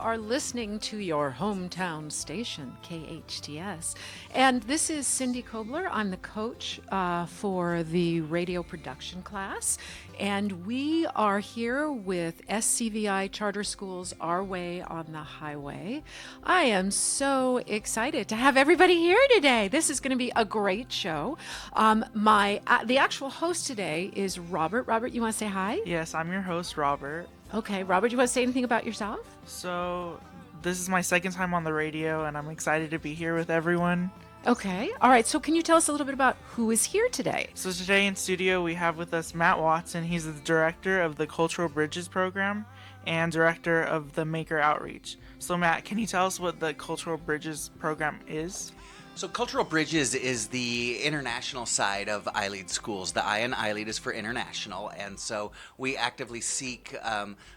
are listening to your hometown station, KHTS. And this is Cindy Kobler. I'm the coach for the radio production class. And we are here with SCVI Charter Schools, Our Way on the Highway. I am so excited to have everybody here today. This is going to be a great show. The actual host today is Robert. Robert, you want to say hi? Yes, I'm your host, Robert. Okay, Robert, you want to say anything about yourself? So, this is my second time on the radio, and I'm excited to be here with everyone. Okay, all right, so can you tell us a little bit about who is here today? So today in studio, we have with us Matt Watson. He's the director of the Cultural Bridges program and director of the Maker Outreach. So Matt, can you tell us what the Cultural Bridges program is? So Cultural Bridges is the international side of iLEAD schools. The I in iLEAD is for international, and so we actively seek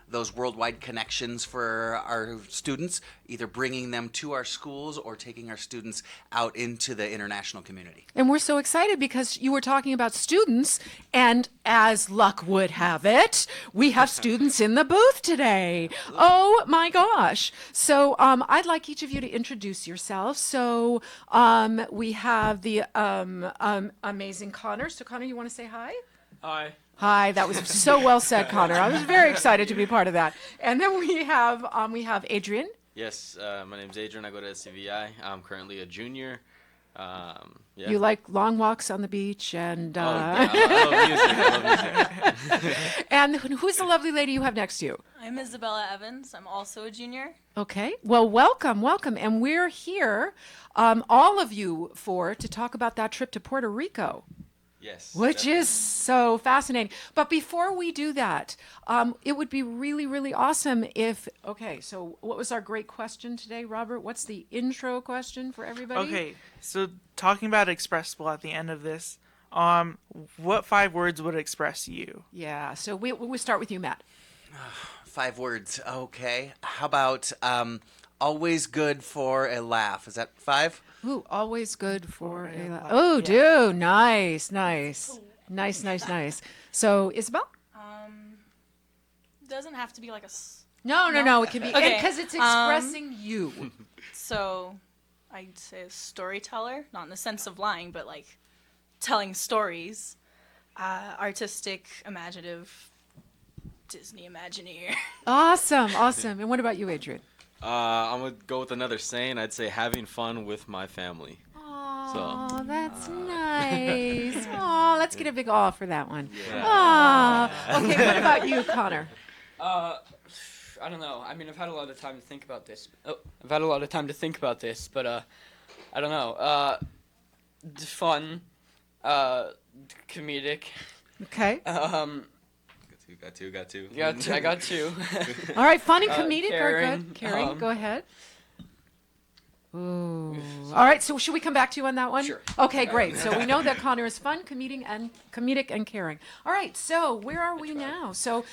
those worldwide connections for our students, either bringing them to our schools or taking our students out into the international community. And we're so excited because you were talking about students, and as luck would have it, we have students in the booth today. Oh my gosh. So I'd like each of you to introduce yourselves. So we have the amazing Connor. So Connor, you want to say hi? Hi. Hi, that was so well said, Connor. I was very excited to be part of that. And then we have Adrian. Yes, my name's Adrian. I go to SCVI. I'm currently a junior. Yeah. You like long walks on the beach and... I love music. And who's the lovely lady you have next to you? I'm Isabella Evans. I'm also a junior. Okay. Well, welcome. And we're here, all of you, to talk about that trip to Puerto Rico. Yes. Which definitely. is so fascinating. But before we do that, it would be really, really awesome if... Okay, so what was our great question today, Robert? What's the intro question for everybody? Okay, so talking about expressible at the end of this, what 5 words would express you? Yeah, so we start with you, Matt. 5 words, okay. How about always good for a laugh? Is that 5? Ooh, always good for a... Oh, dude, nice. Nice. So, Isabel? Doesn't have to be like No, it can be... Okay, Because it's expressing you. So I'd say a storyteller, not in the sense of lying, but like telling stories. Artistic, imaginative, Disney Imagineer. Awesome. And what about you, Adrian? I'm going to go with another saying. I'd say having fun with my family. Oh, that's nice. Oh, let's get a big aw for that one. Yeah. Aw. Okay, what about you, Connor? I don't know. I mean, I've had a lot of time to think about this. But I don't know. Fun, comedic. Okay. Got two. I got 2. All right, fun and comedic are caring, good. Caring, go ahead. Ooh. All right, so should we come back to you on that one? Sure. Okay, great. So we know that Connor is fun, comedic, and caring. All right, so where are we now? So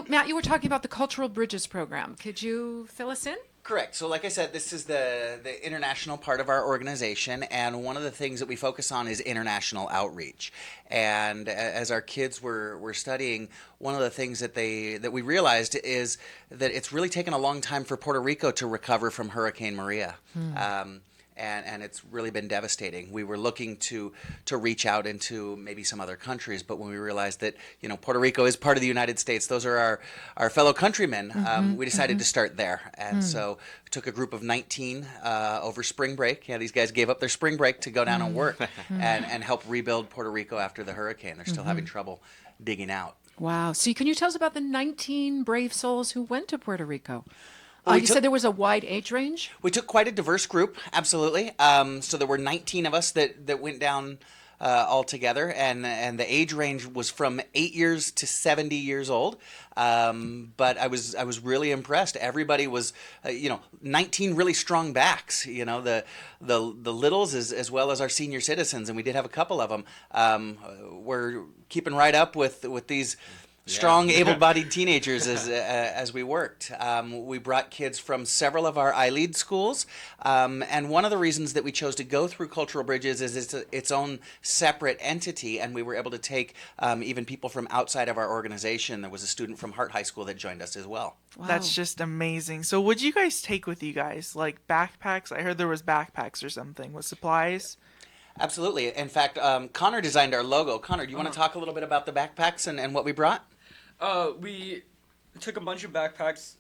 Matt, you were talking about the Cultural Bridges program. Could you fill us in? Correct. So like I said, this is the international part of our organization, and one of the things that we focus on is international outreach. And as our kids were studying, one of the things that we realized is that it's really taken a long time for Puerto Rico to recover from Hurricane Maria. And it's really been devastating. We were looking to reach out into maybe some other countries, but when we realized that Puerto Rico is part of the United States, those are our fellow countrymen, we decided to start there. And so we took a group of 19 over spring break. Yeah, these guys gave up their spring break to go down and work and help rebuild Puerto Rico after the hurricane. They're still having trouble digging out. Wow. So can you tell us about the 19 brave souls who went to Puerto Rico? Well, You said there was a wide age range? We took quite a diverse group, absolutely. So there were 19 of us that went down all together, and the age range was from 8 years to 70 years old. But I was really impressed. Everybody was, 19 really strong backs. The littles as well as our senior citizens, and we did have a couple of them. We're keeping right up with these strong, able-bodied teenagers as we worked. We brought kids from several of our iLEAD schools, and one of the reasons that we chose to go through Cultural Bridges is it's its own separate entity, and we were able to take even people from outside of our organization. There was a student from Hart High School that joined us as well. Wow. That's just amazing. So what'd you guys take with you guys? Like backpacks? I heard there was backpacks or something with supplies. Absolutely. In fact, Connor designed our logo. Connor, do you want to talk a little bit about the backpacks and what we brought? We took a bunch of backpacks.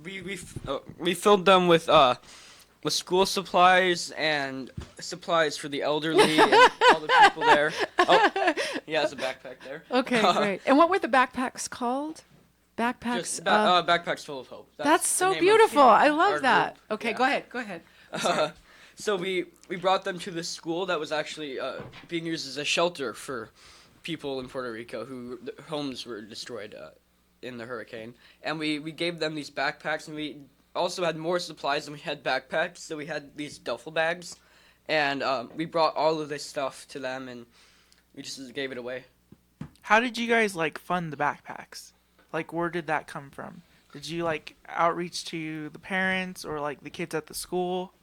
We filled them with school supplies and supplies for the elderly and all the people there. Oh, he has a backpack there. Okay, great. And what were the backpacks called? Backpacks. Just backpacks full of hope. That's the so name of beautiful. I our love that. group. Okay, Yeah. Go ahead. So we brought them to this school that was actually being used as a shelter for people in Puerto Rico who homes were destroyed in the hurricane. And we gave them these backpacks, and we also had more supplies than we had backpacks. So we had these duffel bags, and we brought all of this stuff to them, and we just gave it away. How did you guys like fund the backpacks? Like where did that come from? Did you like outreach to the parents or like the kids at the school?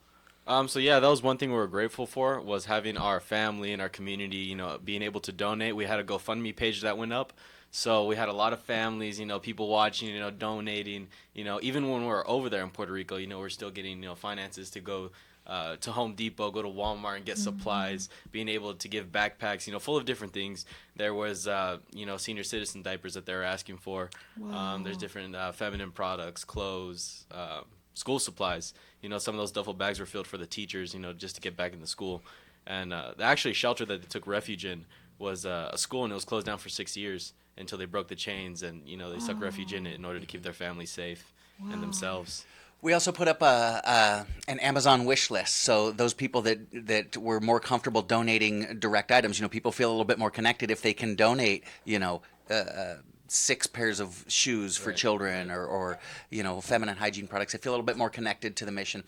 So yeah, that was one thing we were grateful for, was having our family and our community, being able to donate. We had a GoFundMe page that went up. So we had a lot of families, people watching, donating, even when we were over there in Puerto Rico, we're still getting, finances to go to Home Depot, go to Walmart and get supplies, being able to give backpacks, full of different things. There was, senior citizen diapers that they were asking for. There's different feminine products, clothes, school supplies. Some of those duffel bags were filled for the teachers, just to get back into school. And the actually shelter that they took refuge in was a school, and it was closed down for 6 years until they broke the chains, and they took refuge in it in order to keep their family safe and themselves. We also put up an Amazon wish list, so those people that were more comfortable donating direct items, people feel a little bit more connected if they can donate, 6 pairs of shoes for children or feminine hygiene products. They feel a little bit more connected to the mission.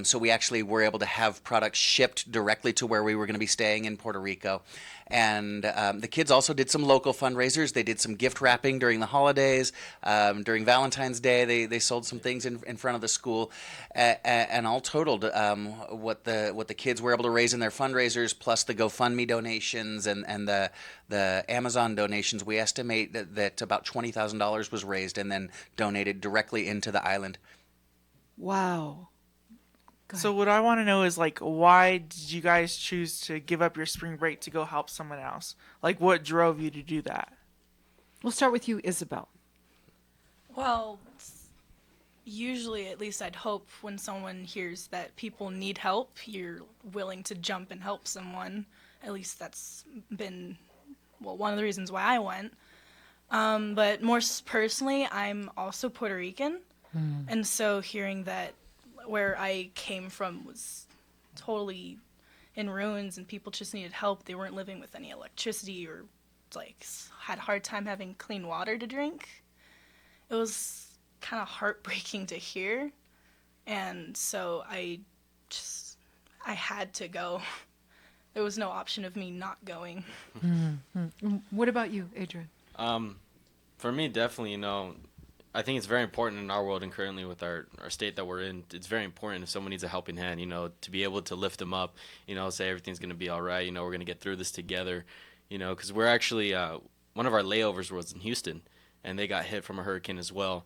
So we actually were able to have products shipped directly to where we were going to be staying in Puerto Rico. And the kids also did some local fundraisers. They did some gift wrapping during the holidays. During Valentine's Day, they sold some things in front of the school. And all totaled, what the kids were able to raise in their fundraisers, plus the GoFundMe donations and the Amazon donations, we estimate that about $20,000 was raised and then donated directly into the island. Wow. So what I want to know is like, why did you guys choose to give up your spring break to go help someone else? Like, what drove you to do that? We'll start with you, Isabel. Well, usually, at least I'd hope, when someone hears that people need help, you're willing to jump and help someone. At least that's been, one of the reasons why I went. But more personally, I'm also Puerto Rican. And so hearing that where I came from was totally in ruins and people just needed help. They weren't living with any electricity or had a hard time having clean water to drink. It was kind of heartbreaking to hear. And so I had to go. There was no option of me not going. What about you, Adrian? For me, definitely, I think it's very important in our world and currently with our state that we're in. It's very important if someone needs a helping hand, to be able to lift them up, say everything's going to be all right, we're going to get through this together, because we're actually, one of our layovers was in Houston, and they got hit from a hurricane as well.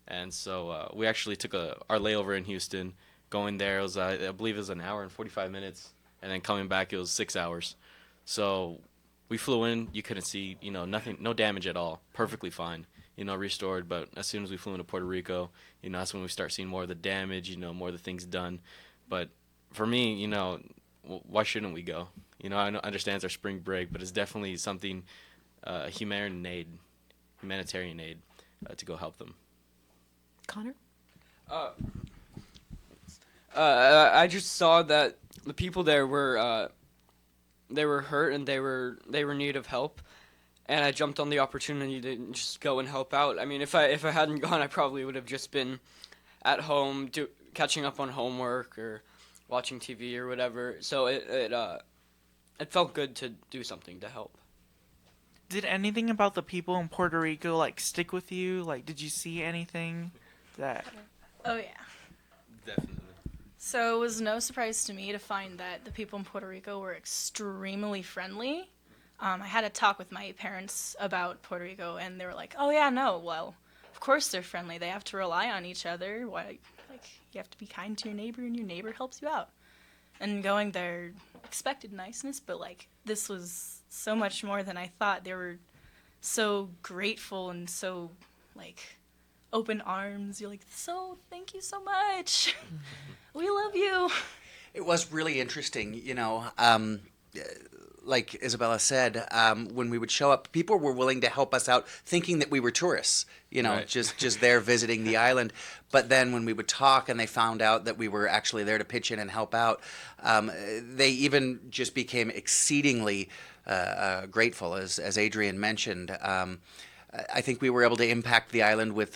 And so we actually took our layover in Houston. Going there, it was, I believe it was an hour and 45 minutes, and then coming back, it was 6 hours. So we flew in, you couldn't see, nothing, no damage at all, perfectly fine. Restored, but as soon as we flew into Puerto Rico, that's when we start seeing more of the damage, more of the things done. But for me, why shouldn't we go? I understand it's our spring break, but it's definitely something, humanitarian aid, to go help them. Connor? I just saw that the people there were, they were hurt and they were in need of help. And I jumped on the opportunity to just go and help out. I mean, if I hadn't gone, I probably would have just been at home catching up on homework or watching TV or whatever. So it felt good to do something to help. Did anything about the people in Puerto Rico like stick with you? Like, did you see anything that? Oh yeah. Definitely. So it was no surprise to me to find that the people in Puerto Rico were extremely friendly. I had a talk with my parents about Puerto Rico, and they were like, "Oh yeah, no, well, of course they're friendly. They have to rely on each other. Why, like, you have to be kind to your neighbor, and your neighbor helps you out." And going there, expected niceness, but like this was so much more than I thought. They were so grateful and so like open arms. You're like, "So thank you so much. We love you." It was really interesting, like Isabella said, when we would show up, people were willing to help us out, thinking that we were tourists, Right. just there visiting the island. But then when we would talk and they found out that we were actually there to pitch in and help out, they even just became exceedingly grateful, as Adrian mentioned. I think we were able to impact the island with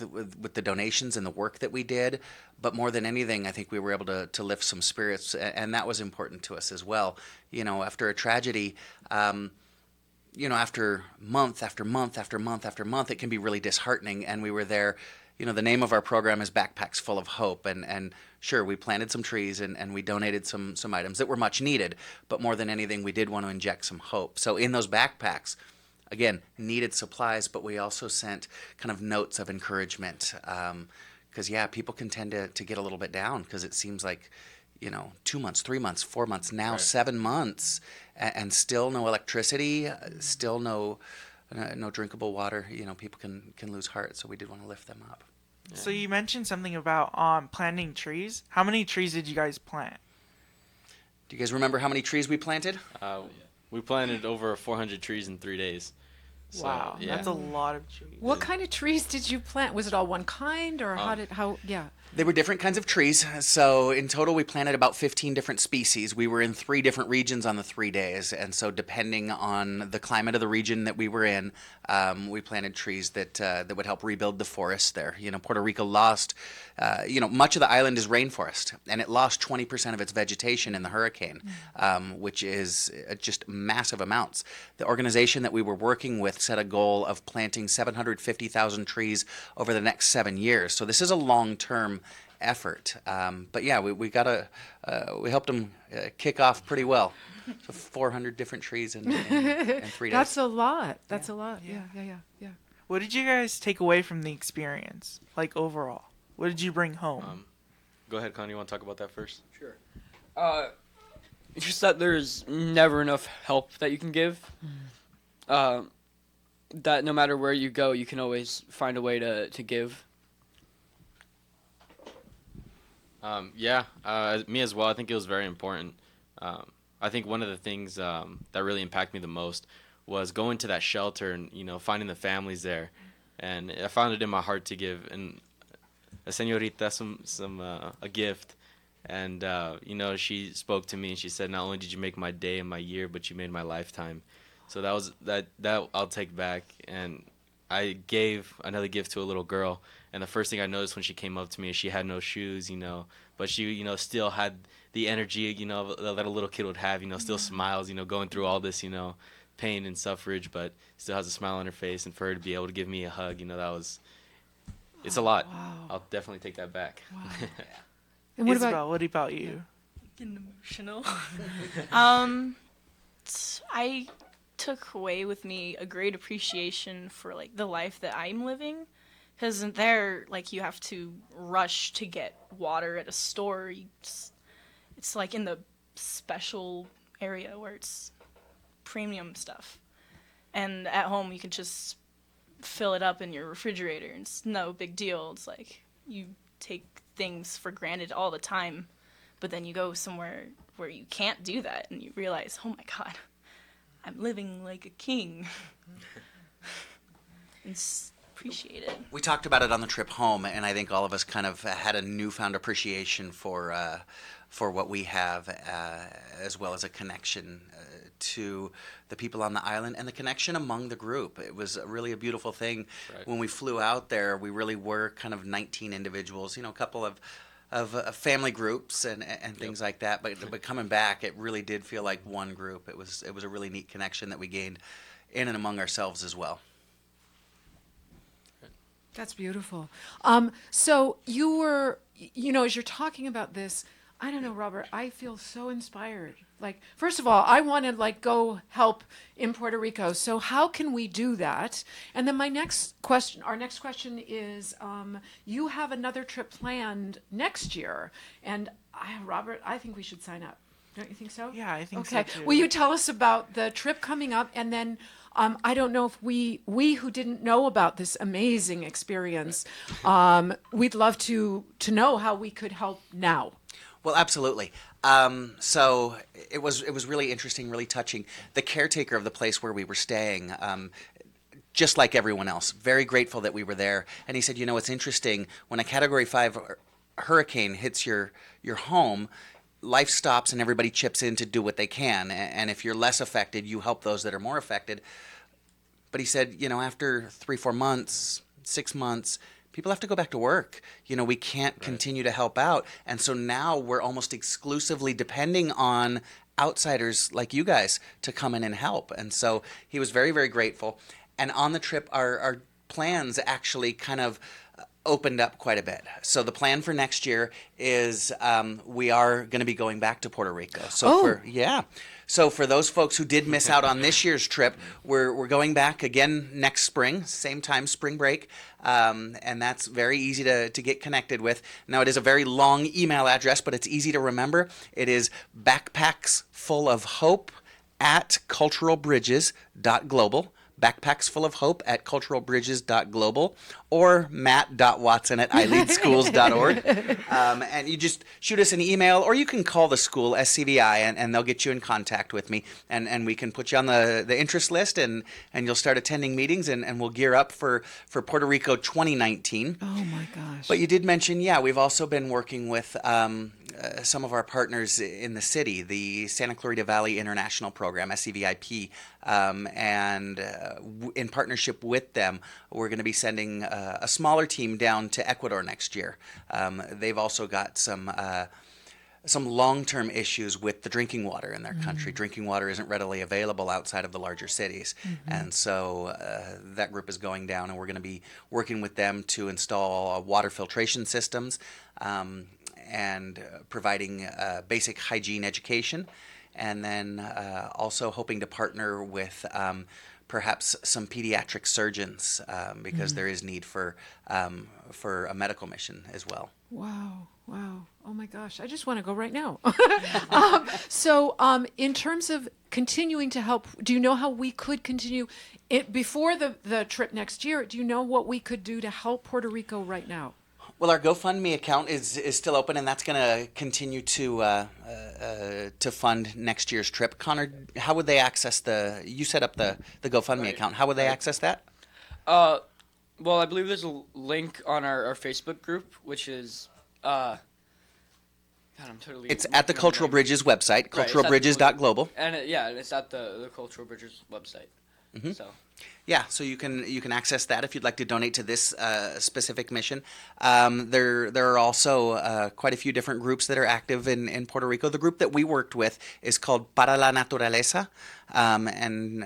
the donations and the work that we did. But more than anything, I think we were able to lift some spirits, and that was important to us as well. After a tragedy, after month after month after month after month, it can be really disheartening. And we were there. The name of our program is Backpacks Full of Hope, and sure, we planted some trees and we donated some items that were much needed. But more than anything, we did want to inject some hope. So in those backpacks, again, needed supplies, but we also sent kind of notes of encouragement. Because, people can tend to get a little bit down because it seems like, 2 months, 3 months, 4 months, now Right. 7 months, and still no electricity, still no drinkable water. People can lose heart, so we did want to lift them up. So you mentioned something about planting trees. How many trees did you guys plant? Do you guys remember how many trees we planted? We planted over 400 trees in 3 days. So, Wow, yeah. that's a lot of trees. What kind of trees did you plant? Was it all one kind, or yeah? They were different kinds of trees. So in total, we planted about 15 different species. We were in 3 different regions on the 3 days. And so depending on the climate of the region that we were in, we planted trees that would help rebuild the forest there. Puerto Rico lost, much of the island is rainforest, and it lost 20% of its vegetation in the hurricane, which is just massive amounts. The organization that we were working with set a goal of planting 750,000 trees over the next 7 years. So this is a long-term effort. But yeah, we helped them kick off pretty well. So 400 different trees in 3 days. That's a lot. That's a lot. Yeah. Yeah. What did you guys take away from the experience, like overall? What did you bring home? Go ahead, Connie. You want to talk about that first? Sure. It's just that there's never enough help that you can give. That no matter where you go, you can always find a way to give. Me as well. I think it was very important. I think one of the things that really impacted me the most was going to that shelter and finding the families there, and I found it in my heart to give a señorita a gift, and she spoke to me and she said, "Not only did you make my day and my year, but you made my lifetime." So that I'll take back, and I gave another gift to a little girl. And the first thing I noticed when she came up to me is she had no shoes, but she, still had the energy, that a little kid would have, still smiles, going through all this, pain and suffrage, but still has a smile on her face. And for her to be able to give me a hug, it's a lot. Wow. I'll definitely take that back. Wow. And what Isabel, about what about you? Getting emotional. I took away with me a great appreciation for like the life that I'm living, because there, like, you have to rush to get water at a store. It's like in the special area where it's premium stuff, and at home you can just fill it up in your refrigerator and it's no big deal. It's like you take things for granted all the time, but then you go somewhere where you can't do that and you realize, oh my god, I'm living like a king. And appreciate it. We talked about it on the trip home, and I think all of us kind of had a newfound appreciation for what we have, as well as a connection to the people on the island and the connection among the group. It was really a beautiful thing. Right. When we flew out there, we really were kind of 19 individuals, a couple of family groups and things like that. But coming back, it really did feel like one group. It was a really neat connection that we gained in and among ourselves as well. That's beautiful. So you were, as you're talking about this, I don't know, Robert, I feel so inspired. Like, first of all, I want to go help in Puerto Rico. So how can we do that? And then our next question is, you have another trip planned next year. And Robert, I think we should sign up. Don't you think so? Yeah, I think okay. so too. Will you tell us about the trip coming up? And then I don't know if we who didn't know about this amazing experience, we'd love to know how we could help now. Well, absolutely. So it was really interesting, really touching. The caretaker of the place where we were staying, just like everyone else, very grateful that we were there. And he said, it's interesting, when a Category 5 hurricane hits your home, life stops and everybody chips in to do what they can. And if you're less affected, you help those that are more affected. But he said, after 3-4 months, 6 months, people have to go back to work. We can't continue to help out. And so now we're almost exclusively depending on outsiders like you guys to come in and help. And so he was very, very grateful. And on the trip, our plans actually kind of opened up quite a bit. So the plan for next year is we are going to be going back to Puerto Rico. So for those folks who did miss out on this year's trip, we're going back again next spring, same time, spring break, and that's very easy to get connected with. Now, it is a very long email address, but it's easy to remember. It is backpacksfulofhope@culturalbridges.global. backpacksfulofhope@culturalbridges.global, or matt.watson@ileadschools.org. And you just shoot us an email, or you can call the school, SCVI, and they'll get you in contact with me, and we can put you on the interest list, and you'll start attending meetings, and we'll gear up for Puerto Rico 2019. Oh my gosh. But you did mention, we've also been working with some of our partners in the city, the Santa Clarita Valley International Program, SCVIP, and in partnership with them, we're going to be sending a smaller team down to Ecuador next year. They've also got some long-term issues with the drinking water in their country. Drinking water isn't readily available outside of the larger cities. And so that group is going down, and we're going to be working with them to install water filtration systems, and providing basic hygiene education, and then also hoping to partner with perhaps some pediatric surgeons, because there is need for a medical mission as well. Wow. Oh my gosh. I just want to go right now. So in terms of continuing to help, do you know how we could continue it before the trip next year? Do you know what we could do to help Puerto Rico right now? Well, our GoFundMe account is still open, and that's going to continue to fund next year's trip. Connor, how would they access you set up the GoFundMe account. How would they access that? Well, I believe there's a link on our Facebook group, which is, God, I'm totally... It's at the Cultural Bridges website, culturalbridges.global. And it's at the Cultural Bridges website. So... Yeah, so you can access that if you'd like to donate to this specific mission. There are also quite a few different groups that are active in Puerto Rico. The group that we worked with is called Para la Naturaleza, and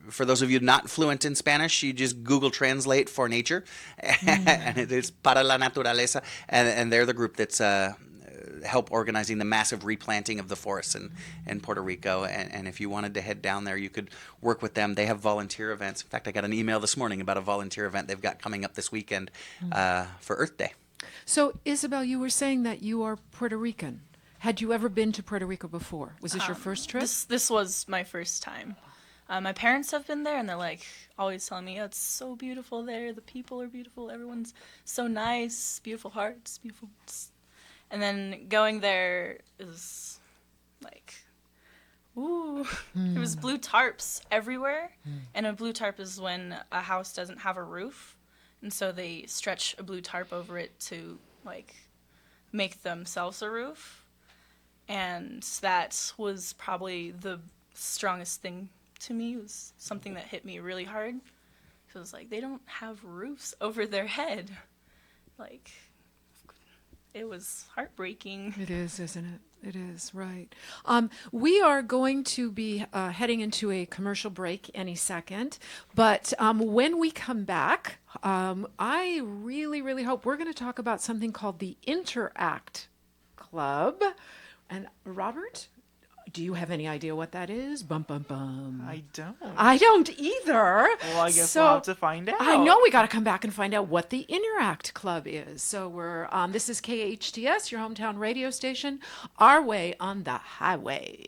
for those of you not fluent in Spanish, you just Google Translate for nature, and it is Para la Naturaleza, and they're the group that's help organizing the massive replanting of the forests in Puerto Rico. And if you wanted to head down there, you could work with them. They have volunteer events. In fact, I got an email this morning about a volunteer event they've got coming up this weekend for Earth Day. So, Isabel, you were saying that you are Puerto Rican. Had you ever been to Puerto Rico before? Was this your first trip? This was my first time. My parents have been there, and they're always telling me, it's so beautiful there. The people are beautiful. Everyone's so nice. Beautiful hearts. Beautiful. And then going there is ooh. There was blue tarps everywhere. And a blue tarp is when a house doesn't have a roof. And so they stretch a blue tarp over it to, make themselves a roof. And that was probably the strongest thing to me. It was something that hit me really hard. It was they don't have roofs over their head. It was heartbreaking. It is, isn't it? It is, right. We are going to be heading into a commercial break any second. But when we come back, I really, really hope we're going to talk about something called the Interact Club. And Robert, do you have any idea what that is? Bum, bum, bum. I don't. I don't either. Well, I guess So we'll have to find out. I know we got to come back and find out what the Interact Club is. So we're this is KHTS, your hometown radio station, our way on the highway.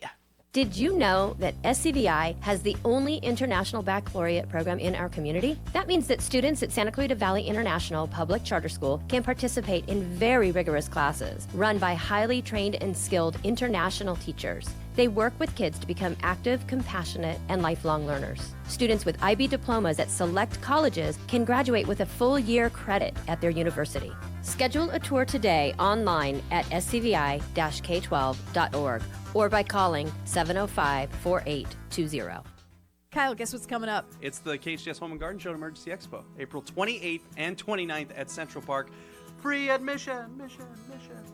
Did you know that SCVI has the only international baccalaureate program in our community? That means that students at Santa Clarita Valley International Public Charter School can participate in very rigorous classes run by highly trained and skilled international teachers. They work with kids to become active, compassionate, and lifelong learners. Students with IB diplomas at select colleges can graduate with a full year credit at their university. Schedule a tour today online at scvi-k12.org or by calling 705-4820. Kyle, guess what's coming up? It's the KHTS Home and Garden Show and Emergency Expo, April 28th and 29th at Central Park. Free admission.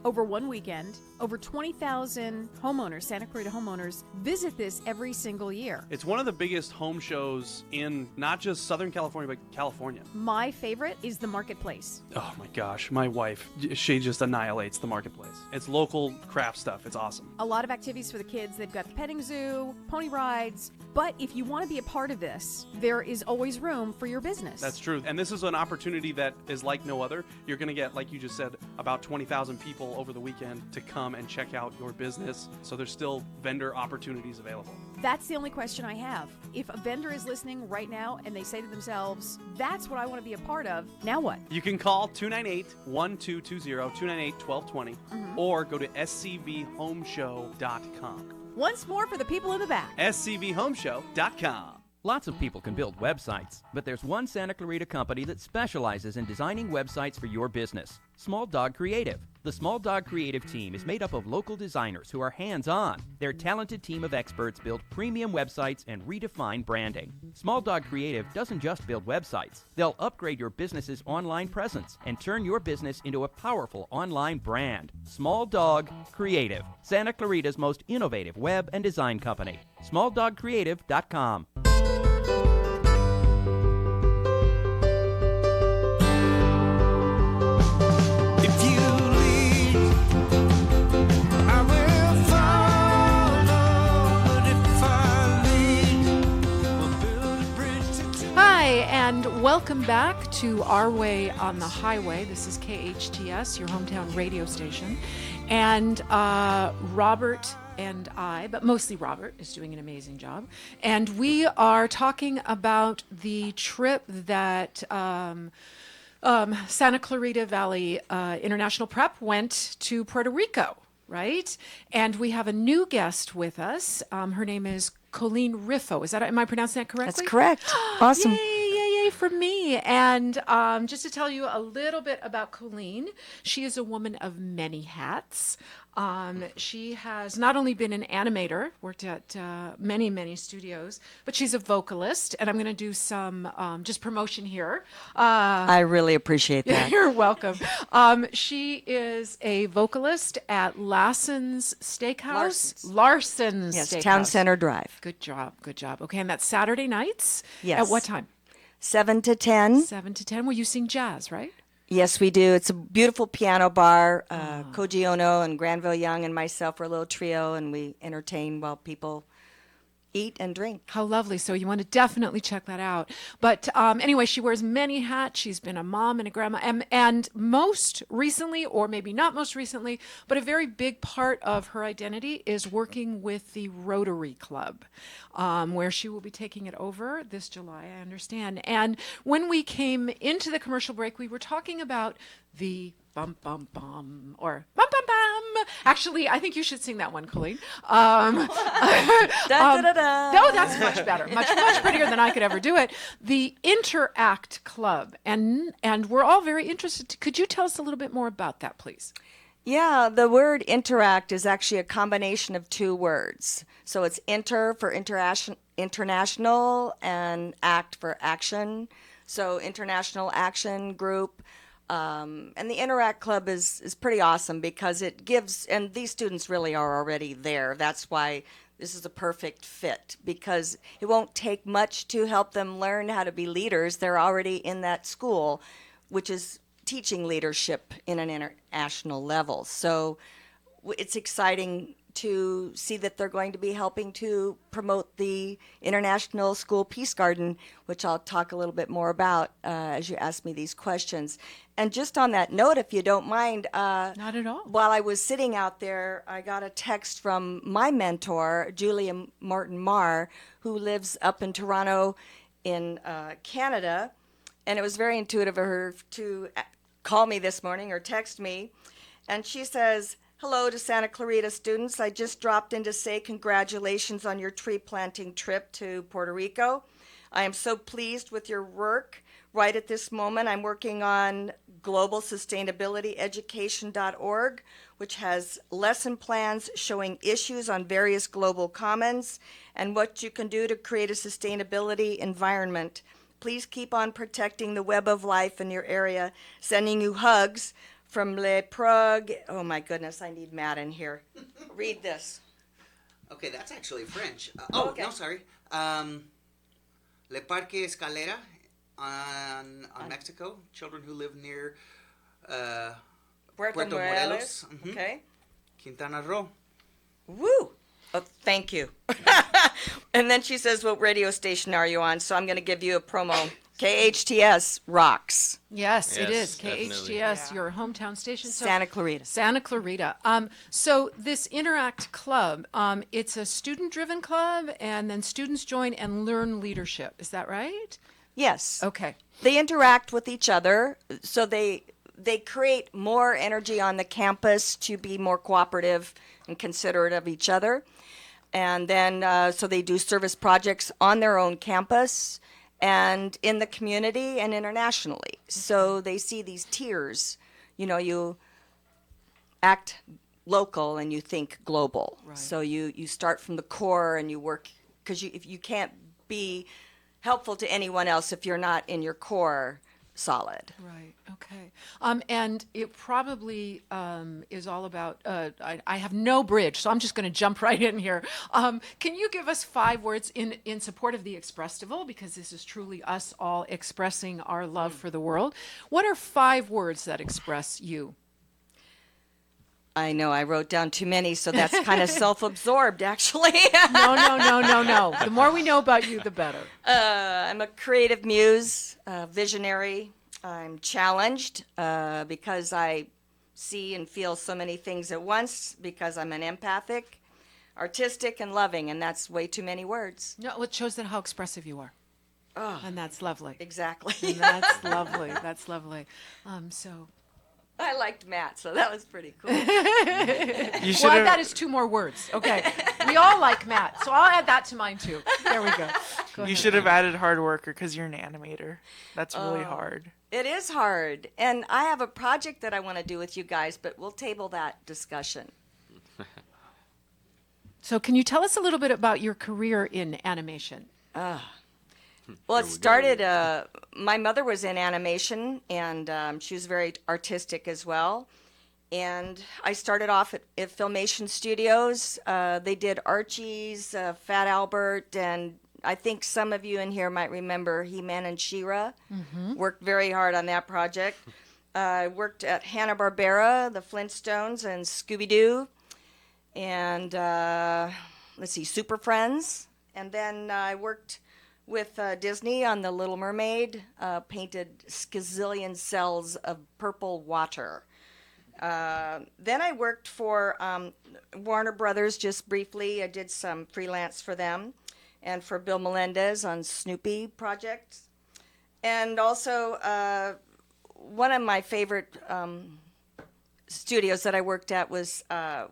Over one weekend, over 20,000 homeowners, Santa Clarita homeowners, visit this every single year. It's one of the biggest home shows in not just Southern California, but California. My favorite is the marketplace. Oh my gosh, my wife, she just annihilates the marketplace. It's local craft stuff. It's awesome. A lot of activities for the kids. They've got the petting zoo, pony rides. But if you want to be a part of this, there is always room for your business. That's true. And this is an opportunity that is like no other. You're going to get, like you just said, about 20,000 people over the weekend to come and check out your business. So there's still vendor opportunities available. That's the only question I have. If a vendor is listening right now and they say to themselves, that's what I want to be a part of, now what? You can call 298-1220, 298-1220, or go to scvhomeshow.com. Once more for the people in the back. scvhomeshow.com. Lots of people can build websites, but there's one Santa Clarita company that specializes in designing websites for your business. Small Dog Creative. The Small Dog Creative team is made up of local designers who are hands-on. Their talented team of experts build premium websites and redefine branding. Small Dog Creative doesn't just build websites. They'll upgrade your business's online presence and turn your business into a powerful online brand. Small Dog Creative, Santa Clarita's most innovative web and design company. SmallDogCreative.com. And welcome back to Our Way on the Highway. This is KHTS, your hometown radio station. And Robert and I, but mostly Robert, is doing an amazing job. And we are talking about the trip that Santa Clarita Valley International Prep went to Puerto Rico, right? And we have a new guest with us. Her name is Colleen Riffo. Am I pronouncing that correctly? That's correct. Awesome. Yay from me. And just to tell you a little bit about Colleen, she is a woman of many hats. She has not only been an animator, worked at many studios, but she's a vocalist. And I'm going to do some just promotion here. I really appreciate that. You're welcome. She is a vocalist at Larson's Steakhouse. Larson's Yes, Steakhouse. Town Center Drive. Good job. Okay, and that's Saturday nights? Yes. At what time? 7 to 10. 7 to 10. Well, you sing jazz, right? Yes, we do. It's a beautiful piano bar. Koji Ono and Granville Young and myself are a little trio, and we entertain while people eat and drink. How lovely. So you want to definitely check that out. But anyway, she wears many hats. She's been a mom and a grandma. And most recently, or maybe not most recently, but a very big part of her identity is working with the Rotary Club, where she will be taking it over this July, I understand. And when we came into the commercial break, we were talking about the bum bum bum or bum bum bum. Actually, I think you should sing that one, Colleen. Da, da, da, da. No, that's much better, much prettier than I could ever do it. The Interact Club, and we're all very interested. Could you tell us a little bit more about that, please? Yeah, the word interact is actually a combination of two words. So it's inter for international and act for action. So International Action Group And the Interact Club is pretty awesome because it gives, and these students really are already there. That's why this is a perfect fit, because it won't take much to help them learn how to be leaders. They're already in that school, which is teaching leadership in an international level. So it's exciting to see that they're going to be helping to promote the International School Peace Garden, which I'll talk a little bit more about as you ask me these questions. And just on that note, if you don't mind, Not at all. while I was sitting out there, I got a text from my mentor, Julia Martin Marr, who lives up in Toronto in Canada. And it was very intuitive of her to call me this morning or text me. And she says, "Hello to Santa Clarita students. I just dropped in to say congratulations on your tree planting trip to Puerto Rico. I am so pleased with your work. Right at this moment, I'm working on globalsustainabilityeducation.org, which has lesson plans showing issues on various global commons and what you can do to create a sustainability environment. Please keep on protecting the web of life in your area. Sending you hugs from Le Prague." Oh my goodness, I need Matt in here. Read this. Okay, that's actually French. Okay. No, sorry. Le Parque Escalera on Mexico. Children who live near Puerto Morelos. Mhm. Okay. Quintana Roo. Woo! Oh, thank you. And then she says, "What radio station are you on?" So I'm going to give you a promo. KHTS rocks. Yes, it Yes, is. definitely. KHTS, your hometown station. So, Santa Clarita. Santa Clarita. So this Interact Club, it's a student-driven club, and then students join and learn leadership. Is that right? Yes. Okay. They interact with each other, so they create more energy on the campus to be more cooperative and considerate of each other. And then so they do service projects on their own campus and in the community and internationally. So they see these tiers. You know, you act local and you think global. Right. So you start from the core and you work, because if you can't be helpful to anyone else if you're not in your core solid. Right. Okay. And it probably is all about. I have no bridge, so I'm just going to jump right in here. Can you give us 5 words in support of the Expressival, because this is truly us all expressing our love for the world? What are 5 words that express you? I know I wrote down too many, so that's kind of self-absorbed, actually. No. The more we know about you, the better. I'm a creative muse, visionary. I'm challenged because I see and feel so many things at once, because I'm an empathic, artistic, and loving, and that's way too many words. No, it shows that how expressive you are. Oh, And that's lovely. exactly. And that's lovely. That's lovely. So. I liked Matt, so that was pretty cool. You should Well, have. that is 2 more words. Okay. We all like Matt, so I'll add that to mine too. There we go. Go You ahead. should have added hard worker because you're an animator. That's really hard. It is hard, and I have a project that I want to do with you guys, but we'll table that discussion. So can you tell us a little bit about your career in animation? Well, it started, my mother was in animation, and she was very artistic as well. And I started off at Filmation Studios. They did Archie's, Fat Albert, and I think some of you in here might remember He-Man and She-Ra. Worked very hard on that project. I worked at Hanna-Barbera, the Flintstones, and Scooby-Doo. And, let's see, Super Friends. And then I worked with Disney on The Little Mermaid, painted skazillion cells of purple water. Then I worked for Warner Brothers just briefly. I did some freelance for them, and for Bill Melendez on Snoopy projects. And also, one of my favorite studios that I worked at was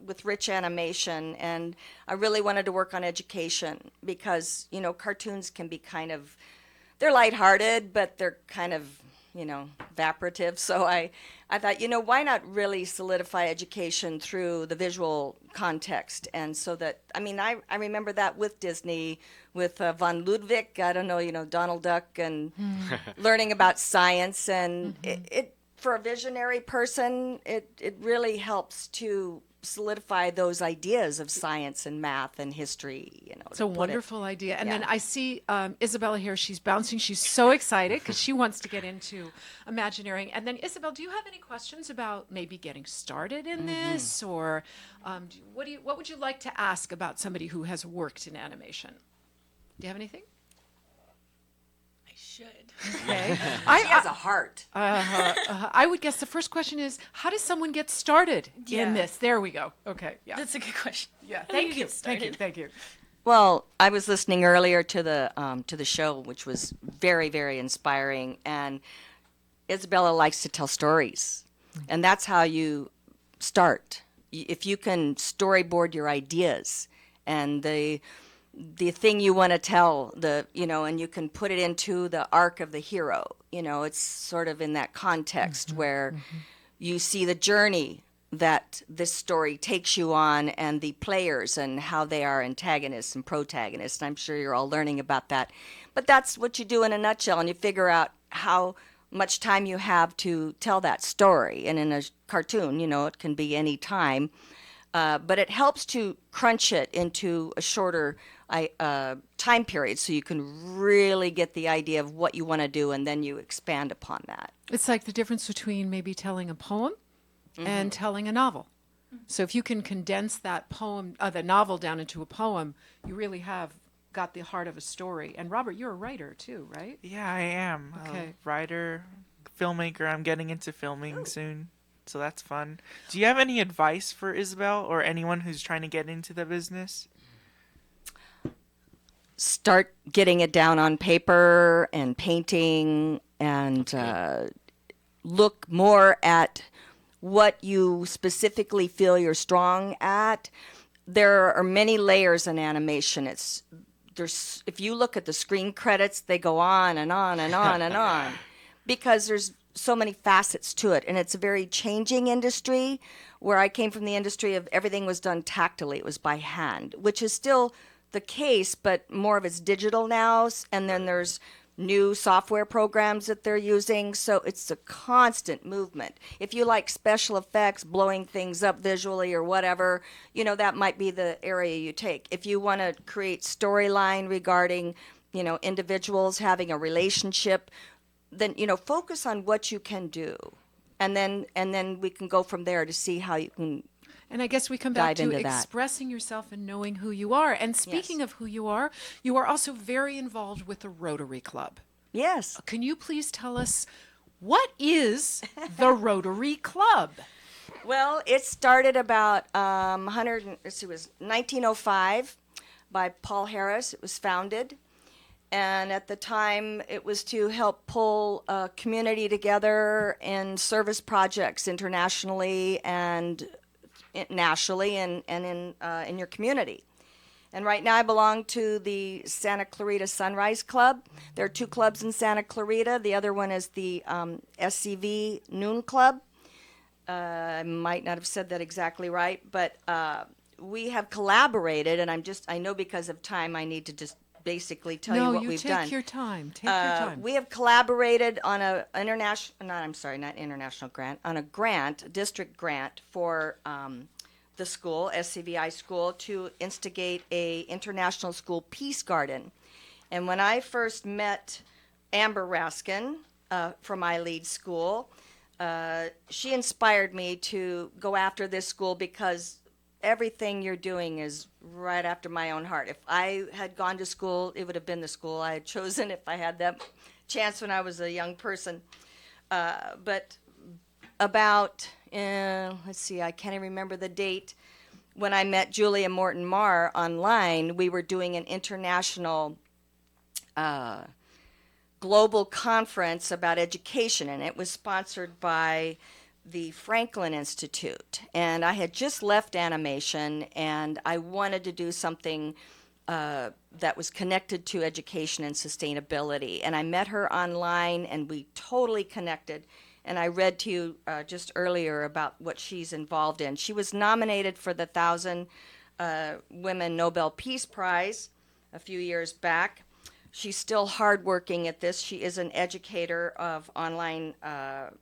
with Rich Animation, and I really wanted to work on education because, you know, cartoons can be kind of, they're lighthearted, but they're kind of, you know, evaporative. So I thought, you know, why not really solidify education through the visual context? And so that, I mean, I remember that with Disney, with Von Ludwig, I don't know, you know, Donald Duck, and learning about science, and for a visionary person, it really helps to solidify those ideas of science and math and history. It's a wonderful idea. And then I see Isabella here. She's bouncing. She's so excited because she wants to get into Imagineering. And then, Isabel, do you have any questions about maybe getting started in this, or what would you like to ask about somebody who has worked in animation? Do you have anything? Okay. She has a heart. I would guess the first question is, how does someone get started in this? There we go. Okay. Yeah. That's a good question. Yeah. How do you Thank you. get Thank you. started? Thank you. Well, I was listening earlier to the show, which was very, very inspiring, and Isabella likes to tell stories, and that's how you start. If you can storyboard your ideas and the thing you want to tell, and you can put it into the arc of the hero. It's sort of in that context where you see the journey that this story takes you on, and the players and how they are antagonists and protagonists. And I'm sure you're all learning about that. But that's what you do in a nutshell, and you figure out how much time you have to tell that story. And in a cartoon, it can be any time. But it helps to crunch it into a shorter time period, so you can really get the idea of what you want to do, and then you expand upon that. It's like the difference between maybe telling a poem and telling a novel. So if you can condense that poem, the novel down into a poem, you really have got the heart of a story. And Robert, you're a writer too, right? Yeah, I am. Okay. Writer, filmmaker. I'm getting into filming soon, so that's fun. Do you have any advice for Isabel or anyone who's trying to get into the business? Start getting it down on paper and painting, and look more at what you specifically feel you're strong at. There are many layers in animation. If you look at the screen credits, they go on and on and on and on, because there's so many facets to it, and it's a very changing industry. Where I came from, the industry of everything was done tactily, it was by hand, which is still the case, but more of it's digital now, and then there's new software programs that they're using, so it's a constant movement. If you like special effects, blowing things up visually or whatever, that might be the area you take. If you want to create storyline regarding, individuals having a relationship, then, focus on what you can do. And then we can go from there to see how you can. And I guess we come back dive to into that. expressing yourself and knowing who you are. And speaking of who you are also very involved with the Rotary Club. Yes. Can you please tell us, what is the Rotary Club? Well, it started about it was 1905 by Paul Harris. It was founded. And at the time, it was to help pull a community together in service projects internationally and nationally, and in your community. And right now I belong to the Santa Clarita Sunrise Club. There are two clubs in Santa Clarita. The other one is the SCV Noon Club. I might not have said that exactly right, but we have collaborated, and I know because of time I need to just basically tell you what we've done. No, you take your time. Take your time. We have collaborated on a district grant for the school, SCVI school, to instigate a international school peace garden. And when I first met Amber Raskin from iLEAD school, she inspired me to go after this school, because everything you're doing is right after my own heart. If I had gone to school, it would have been the school I had chosen if I had that chance when I was a young person. But about, let's see, I can't even remember the date, when I met Julia Morton Marr online, we were doing an international global conference about education, and it was sponsored by the Franklin Institute. And I had just left animation, and I wanted to do something that was connected to education and sustainability. And I met her online, and we totally connected. And I read to you just earlier about what she's involved in. She was nominated for the 1,000 Women Nobel Peace Prize a few years back She's still hardworking at this. She is an educator of online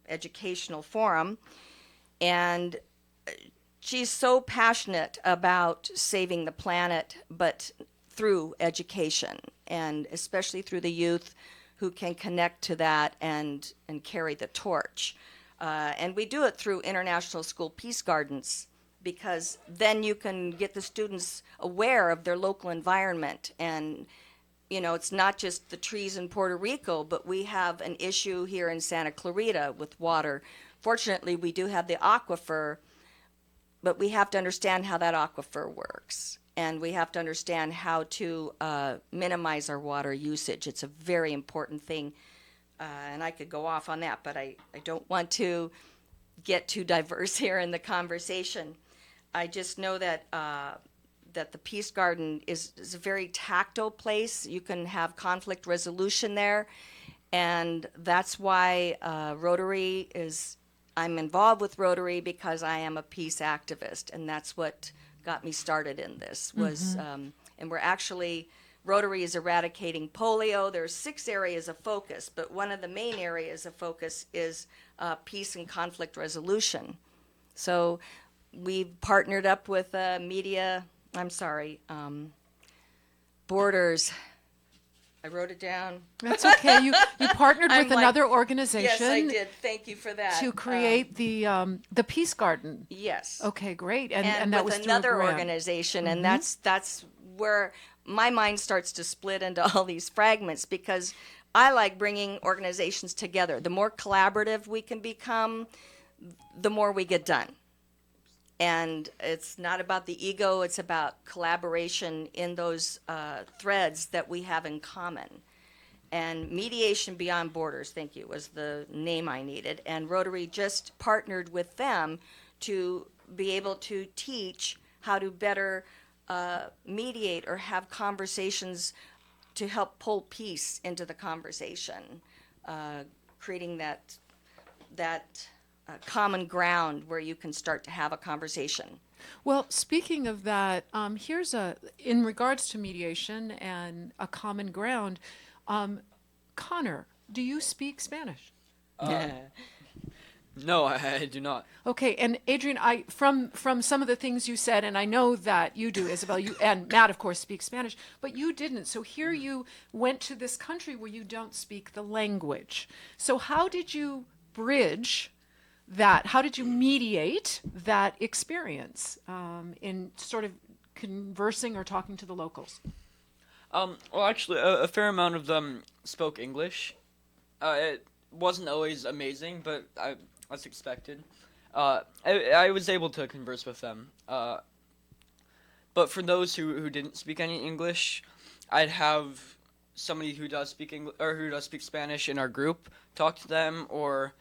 educational forum, and she's so passionate about saving the planet, but through education, and especially through the youth who can connect to that and carry the torch. And we do it through International School Peace Gardens, because then you can get the students aware of their local environment. And, you know, it's not just the trees in Puerto Rico, but we have an issue here in Santa Clarita with water. Fortunately, we do have the aquifer, but we have to understand how that aquifer works. And we have to understand how to minimize our water usage. It's a very important thing. And I could go off on that, but I don't want to get too diverse here in the conversation. I just know that that the Peace Garden is a very tactile place. You can have conflict resolution there. And that's why Rotary is, I'm involved with Rotary because I am a peace activist. And that's what got me started in this was, and we're actually, Rotary is eradicating polio. There's 6 areas of focus, but one of the main areas of focus is peace and conflict resolution. So we've partnered up with Borders. I wrote it down. That's okay. You partnered with I'm another organization. Yes, I did. Thank you for that. To create the Peace Garden. Yes. Okay, great. And that with was through a another grant. organization, and that's where my mind starts to split into all these fragments, because I like bringing organizations together. The more collaborative we can become, the more we get done. And it's not about the ego, it's about collaboration in those threads that we have in common. And Mediation Beyond Borders, thank you, was the name I needed. And Rotary just partnered with them to be able to teach how to better mediate or have conversations to help pull peace into the conversation, creating that common ground where you can start to have a conversation. Well, speaking of that, here's in regards to mediation and a common ground, Connor, do you speak Spanish? No, I do not. Okay, and Adrian, from some of the things you said, and I know that you do, Isabel, you and Matt, of course, speak Spanish, but you didn't. So here you went to this country where you don't speak the language. So how did you bridge that? How did you mediate that experience in sort of conversing or talking to the locals? Well, actually, a fair amount of them spoke English. It wasn't always amazing, but as expected. I was able to converse with them. But for those who didn't speak any English, I'd have somebody who does speak English or who does speak Spanish in our group talk to them, or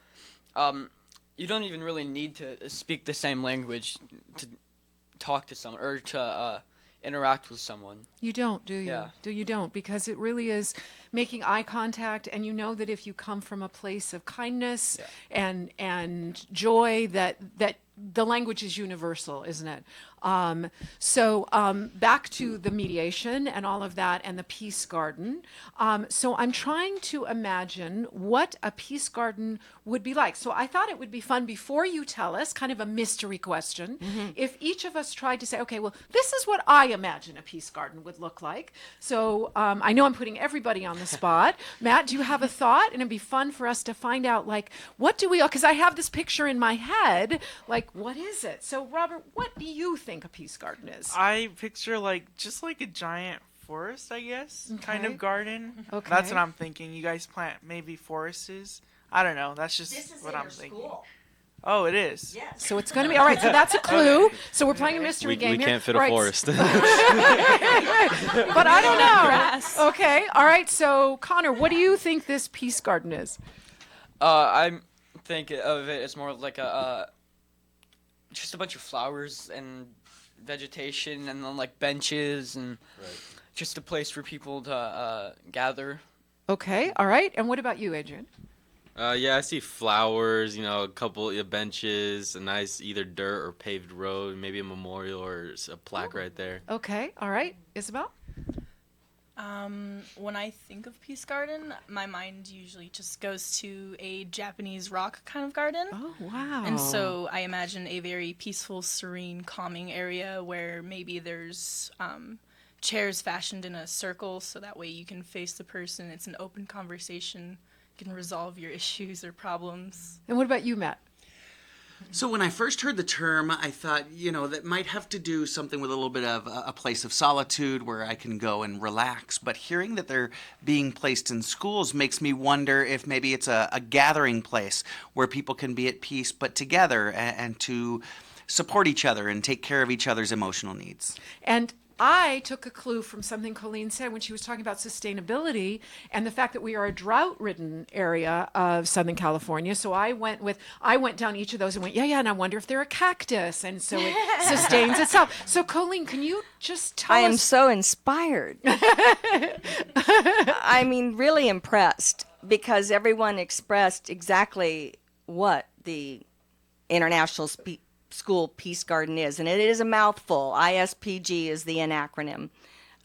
you don't even really need to speak the same language to talk to someone or to interact with someone. You don't, do you? Yeah. You don't, because it really is making eye contact, and you know that if you come from a place of kindness and joy, that the language is universal, isn't it? So back to the mediation and all of that and the Peace Garden. So I'm trying to imagine what a Peace Garden would be like. So I thought it would be fun, before you tell us, kind of a mystery question, if each of us tried to say, okay, well, this is what I imagine a Peace Garden would look like. So I know I'm putting everybody on the spot. Matt, do you have a thought? And it'd be fun for us to find out, like, what do we, because I have this picture in my head, like, what is it? So Robert, what do you think a Peace Garden is? I picture just like a giant forest, I guess, kind of garden. Okay. That's what I'm thinking. You guys plant maybe forests. I don't know. That's just what I'm thinking. School. Oh, it is. Yes. So it's going to be, all right, so that's a clue. So we're playing a mystery game We here. can't fit All a right, forest. But I don't know. Okay, all right, so Connor, what do you think this Peace Garden is? I think of it as more like just a bunch of flowers and vegetation, and then like benches and just a place for people to gather. Okay, all right, and what about you, Adrian? Yeah, I see flowers, a couple of benches, a nice either dirt or paved road, maybe a memorial or a plaque right there. Okay, all right, Isabel? When I think of Peace Garden, my mind usually just goes to a Japanese rock kind of garden. Oh, wow. And so I imagine a very peaceful, serene, calming area where maybe there's chairs fashioned in a circle so that way you can face the person. It's an open conversation. You can resolve your issues or problems. And what about you, Matt? So when I first heard the term, I thought, that might have to do something with a little bit of a place of solitude where I can go and relax. But hearing that they're being placed in schools makes me wonder if maybe it's a gathering place where people can be at peace but together and to support each other and take care of each other's emotional needs. And I took a clue from something Colleen said when she was talking about sustainability and the fact that we are a drought-ridden area of Southern California. So I went down each of those and went, yeah, and I wonder if they're a cactus, and so it sustains itself. So Colleen, can you just tell us? I am so inspired. I mean, really impressed, because everyone expressed exactly what the International School Peace Garden is, and it is a mouthful. ISPG is the acronym,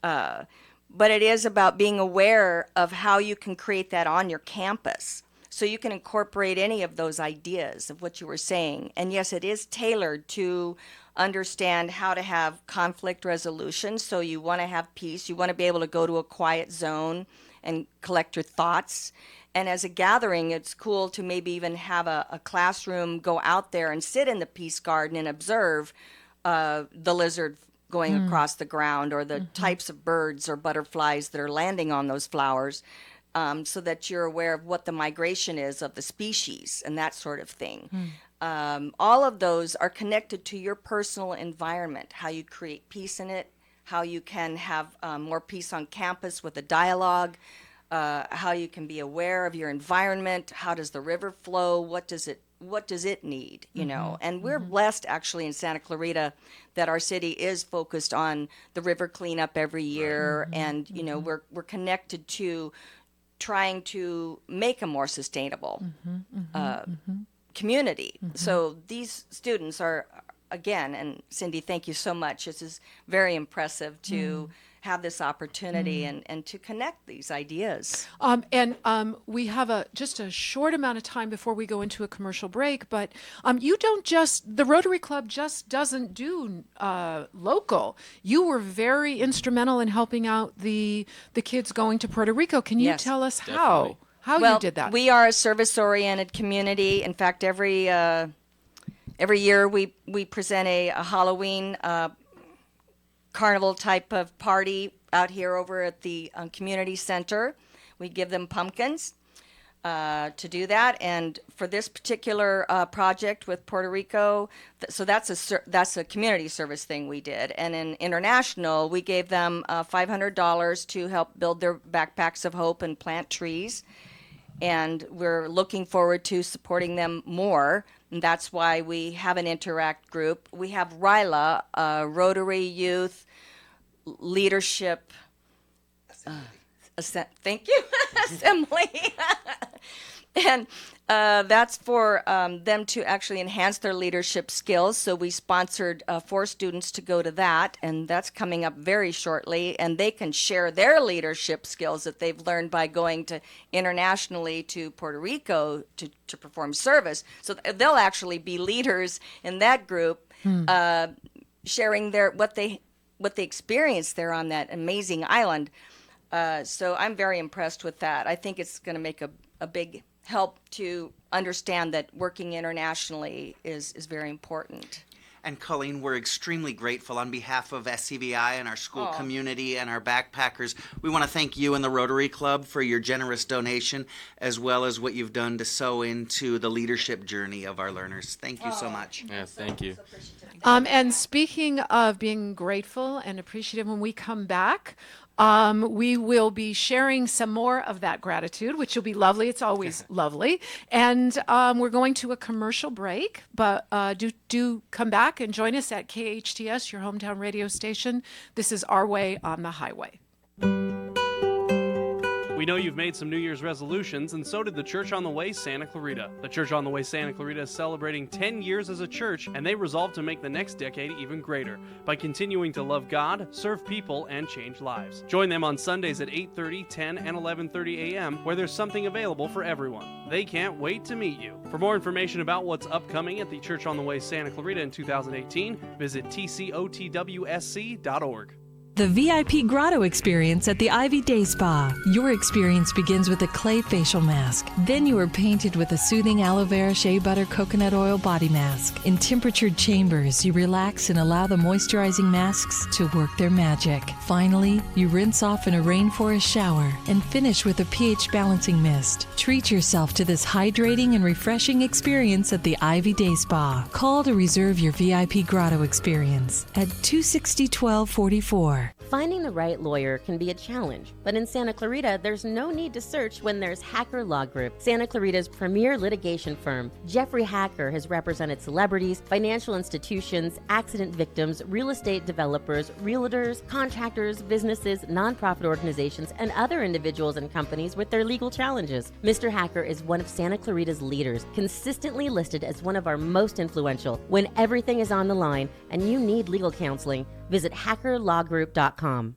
but it is about being aware of how you can create that on your campus, so you can incorporate any of those ideas of what you were saying. And yes, it is tailored to understand how to have conflict resolution. So you want to have peace, you want to be able to go to a quiet zone and collect your thoughts. And as a gathering, it's cool to maybe even have a classroom go out there and sit in the Peace Garden and observe the lizard going across the ground, or the types of birds or butterflies that are landing on those flowers, so that you're aware of what the migration is of the species and that sort of thing. All of those are connected to your personal environment, how you create peace in it, how you can have more peace on campus with a dialogue, how you can be aware of your environment, how does the river flow, what does it need, and we're blessed actually in Santa Clarita that our city is focused on the river cleanup every year, and we're connected to trying to make a more sustainable community. So these students are, again, and Cindy, thank you so much. This is very impressive to have this opportunity and to connect these ideas. We have just a short amount of time before we go into a commercial break, but the Rotary Club just doesn't do local. You were very instrumental in helping out the kids going to Puerto Rico. Can you Yes. tell us Definitely. how Well, you did that? we are a service-oriented community. In fact, every year we present a Halloween carnival type of party out here over at the community center. We give them pumpkins to do that, and for this particular project with Puerto Rico, so that's a community service thing we did. And in international, we gave them $500 to help build their backpacks of hope and plant trees, and we're looking forward to supporting them more. And that's why we have an interact group. We have RYLA, Rotary Youth Leadership thank you, Assembly. And that's for them to actually enhance their leadership skills. So we sponsored 4 students to go to that, and that's coming up very shortly. And they can share their leadership skills that they've learned by going to internationally to Puerto Rico to perform service. So they'll actually be leaders in that group, sharing what they experienced there on that amazing island. So I'm very impressed with that. I think it's going to make a big help to understand that working internationally is very important. And Colleen, we're extremely grateful on behalf of SCVI and our school community and our backpackers. We want to thank you and the Rotary Club for your generous donation, as well as what you've done to sow into the leadership journey of our learners. Thank you so much. Yes, thank you. And speaking of being grateful and appreciative, when we come back, we will be sharing some more of that gratitude, which will be lovely. It's always lovely. And we're going to a commercial break, but do come back and join us at KHTS, your hometown radio station. This is Our Way on the Highway. We know you've made some New Year's resolutions, and so did the Church on the Way Santa Clarita. The Church on the Way Santa Clarita is celebrating 10 years as a church, and they resolve to make the next decade even greater by continuing to love God, serve people, and change lives. Join them on Sundays at 8:30, 10, and 11:30 a.m., where there's something available for everyone. They can't wait to meet you. For more information about what's upcoming at the Church on the Way Santa Clarita in 2018, visit tcotwsc.org. The VIP Grotto experience at the Ivy Day Spa. Your experience begins with a clay facial mask. Then you are painted with a soothing aloe vera shea butter coconut oil body mask. In temperatured chambers, you relax and allow the moisturizing masks to work their magic. Finally, you rinse off in a rainforest shower and finish with a pH balancing mist. Treat yourself to this hydrating and refreshing experience at the Ivy Day Spa. Call to reserve your VIP Grotto experience at 260-1244. Finding the right lawyer can be a challenge, but in Santa Clarita, there's no need to search when there's Hacker Law Group, Santa Clarita's premier litigation firm. Jeffrey Hacker has represented celebrities, financial institutions, accident victims, real estate developers, realtors, contractors, businesses, nonprofit organizations, and other individuals and companies with their legal challenges. Mr. Hacker is one of Santa Clarita's leaders, consistently listed as one of our most influential. When everything is on the line and you need legal counseling, visit hackerlawgroup.com.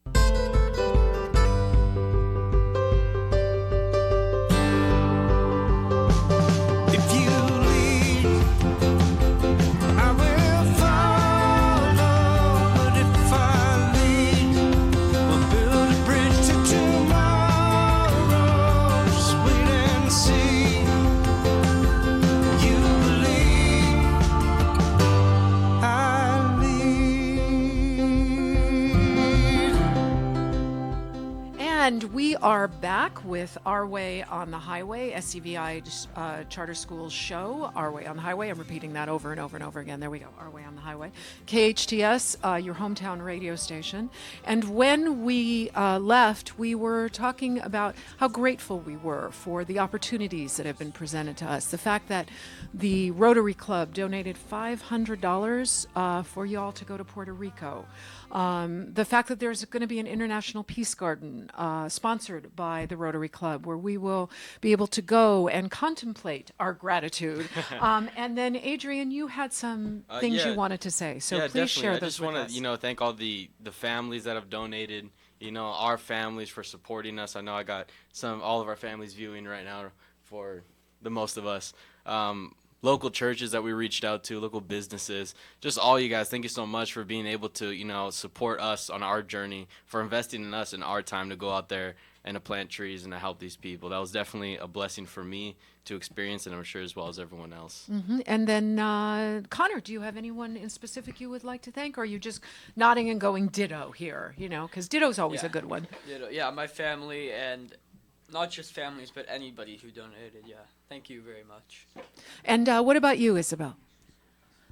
And we are back with Our Way on the Highway, SCVI Charter Schools show, Our Way on the Highway. I'm repeating that over and over and over again. There we go, Our Way on the Highway. KHTS, your hometown radio station. And when we left, we were talking about how grateful we were for the opportunities that have been presented to us. The fact that the Rotary Club donated $500 for y'all to go to Puerto Rico. The fact that there's going to be an International Peace Garden sponsored by the Rotary Club, where we will be able to go and contemplate our gratitude. And then, Adrian, you had some things you wanted to say, so please definitely. share those with us. I just want to, thank all the families that have donated. Our families for supporting us. I know I got all of our families viewing right now, for the most of us. Local churches that we reached out to, local businesses, just all you guys, thank you so much for being able to, support us on our journey, for investing in us and our time to go out there and to plant trees and to help these people. That was definitely a blessing for me to experience, and I'm sure as well as everyone else. Mm-hmm. And then, Connor, do you have anyone in specific you would like to thank, or are you just nodding and going ditto here, because ditto's always a good one. Ditto. Yeah, my family, and not just families, but anybody who donated, Thank you very much. And what about you, Isabel?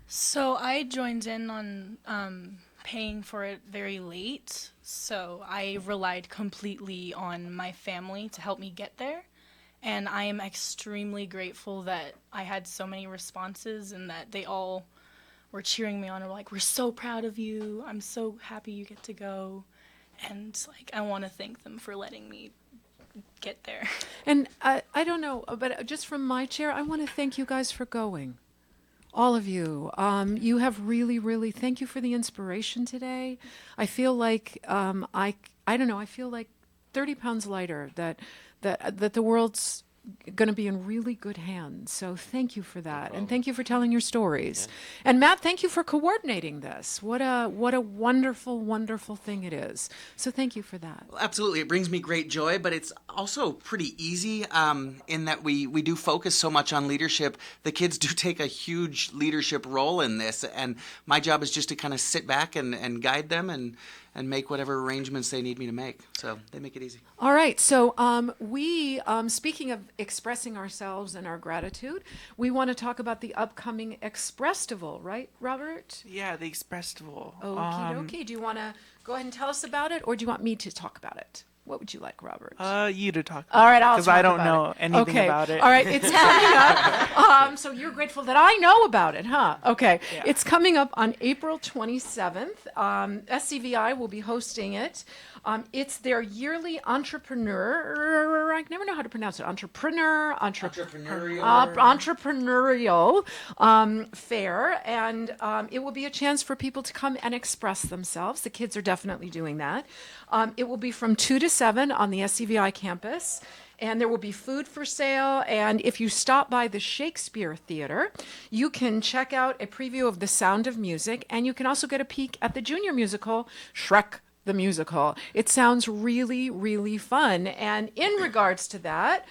So I joined in on paying for it very late, so I relied completely on my family to help me get there. And I am extremely grateful that I had so many responses and that they all were cheering me on and were like, "We're so proud of you. I'm so happy you get to go." And I want to thank them for letting me get there. And I don't know, but just from my chair, I want to thank you guys for going. All of you. You have really, really, thank you for the inspiration today. I feel like, I don't know, I feel like 30 pounds lighter, that the world's going to be in really good hands. So thank you for that. And thank you for telling your stories. Yeah. And Matt, thank you for coordinating this. What a wonderful, wonderful thing it is. So thank you for that. Well, absolutely. It brings me great joy, but it's also pretty easy in that we do focus so much on leadership. The kids do take a huge leadership role in this, and my job is just to kind of sit back and guide them and make whatever arrangements they need me to make. So they make it easy. All right. So we, speaking of expressing ourselves and our gratitude, we want to talk about the upcoming Expressival, right, Robert? Yeah, the Expressival. Okie dokie. Do you want to go ahead and tell us about it, or do you want me to talk about it? What would you like, Robert? You to talk. All right, I'll because talk I don't about know it. anything Okay. about it. All right, it's coming up. So you're grateful that I know about it, huh? Okay. Yeah. It's coming up on April 27th. SCVI will be hosting it. It's their yearly entrepreneur. I never know how to pronounce it. Entrepreneurial fair, and it will be a chance for people to come and express themselves. The kids are definitely doing that. It will be from 2 to 7 on the SCVI campus. And there will be food for sale. And if you stop by the Shakespeare Theater, you can check out a preview of The Sound of Music. And you can also get a peek at the junior musical, Shrek the Musical. It sounds really, really fun. And in regards to that,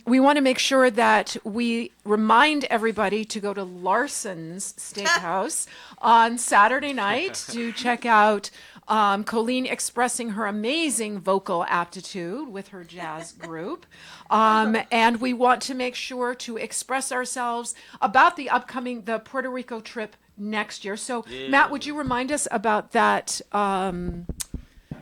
we want to make sure that we remind everybody to go to Larson's Steakhouse on Saturday night to check out Colleen expressing her amazing vocal aptitude with her jazz group. And we want to make sure to express ourselves about the Puerto Rico trip next year. So, Matt, would you remind us about that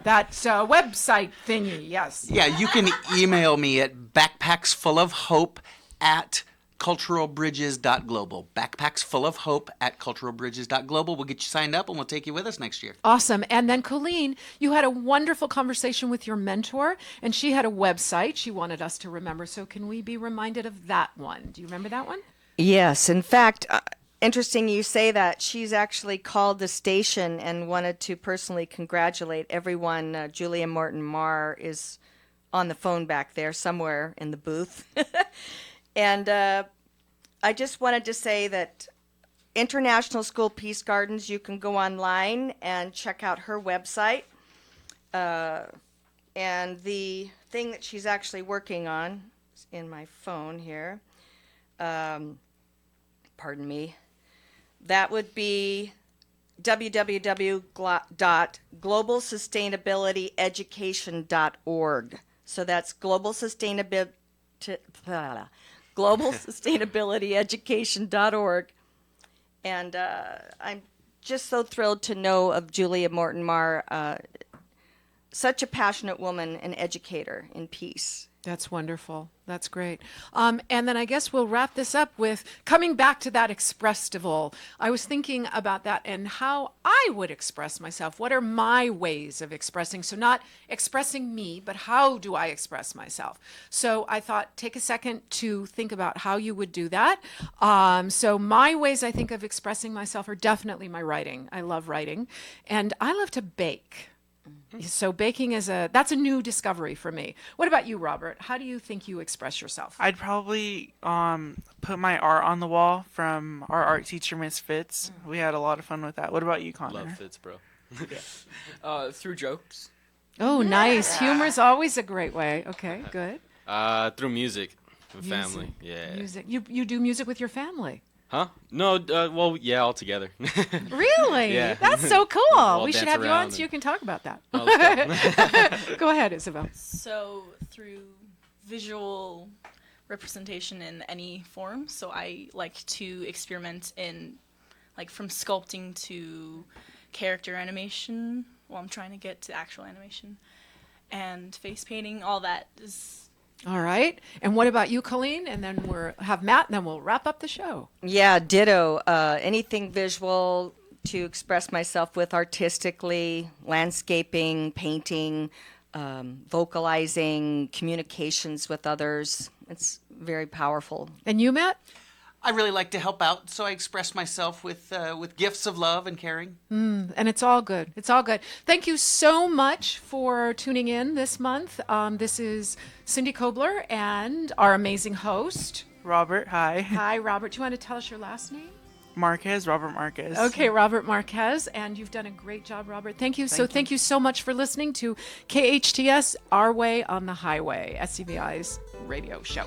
website thingy? Yes. Yeah, you can email me at backpacksfulofhope@culturalbridges.global. Backpacksfulofhope@culturalbridges.global. We'll get you signed up and we'll take you with us next year. Awesome. And then, Colleen, you had a wonderful conversation with your mentor, and she had a website she wanted us to remember. So can we be reminded of that one? Do you remember that one? Yes. In fact, interesting you say that. She's actually called the station and wanted to personally congratulate everyone. Julia Morton Marr is on the phone back there somewhere in the booth. And I just wanted to say that International School Peace Gardens, you can go online and check out her website. And the thing that she's actually working on is in my phone here. Pardon me. That would be www.globalsustainabilityeducation.org. So that's globalsustainabilityeducation.org. And I'm just so thrilled to know of Julia Morton Marr, such a passionate woman and educator in peace. That's wonderful. That's great. And then I guess we'll wrap this up with coming back to that Expressival. I was thinking about that and how I would express myself. What are my ways of expressing? So not expressing me, but how do I express myself? So I thought, take a second to think about how you would do that. So my ways I think of expressing myself are definitely my writing. I love writing. And I love to bake. So baking that's a new discovery for me. What about you, Robert? How do you think you express yourself? I'd probably put my art on the wall from our art teacher, Miss Fitz. We had a lot of fun with that. What about you, Connor? Love Fitz, bro. Through jokes. Oh, nice. Humor's always a great way. Okay, good. Through music and family. Yeah. Music. You do music with your family? Huh? No, well, yeah, all together. Really? Yeah. That's so cool. We'll We should dance have you on around so you can talk about that. Oh, let's go. Go ahead, Isabel. So through visual representation in any form. So I like to experiment in, like, from sculpting to character animation. Well, I'm trying to get to actual animation. And face painting, all that is... All right. And what about you, Colleen? And then we'll have Matt, and then we'll wrap up the show. Yeah, ditto. Anything visual to express myself with artistically, landscaping, painting, vocalizing, communications with others. It's very powerful. And you, Matt? I really like to help out, so I express myself with gifts of love and caring. And it's all good. It's all good. Thank you so much for tuning in this month. This is Cindy Kobler and our amazing host, Robert. Hi. Hi, Robert. Do you want to tell us your last name? Marquez, Robert Marquez. Okay, Robert Marquez, and you've done a great job, Robert. Thank you. Thank you so much for listening to KHTS, Our Way on the Highway, SCVI's radio show.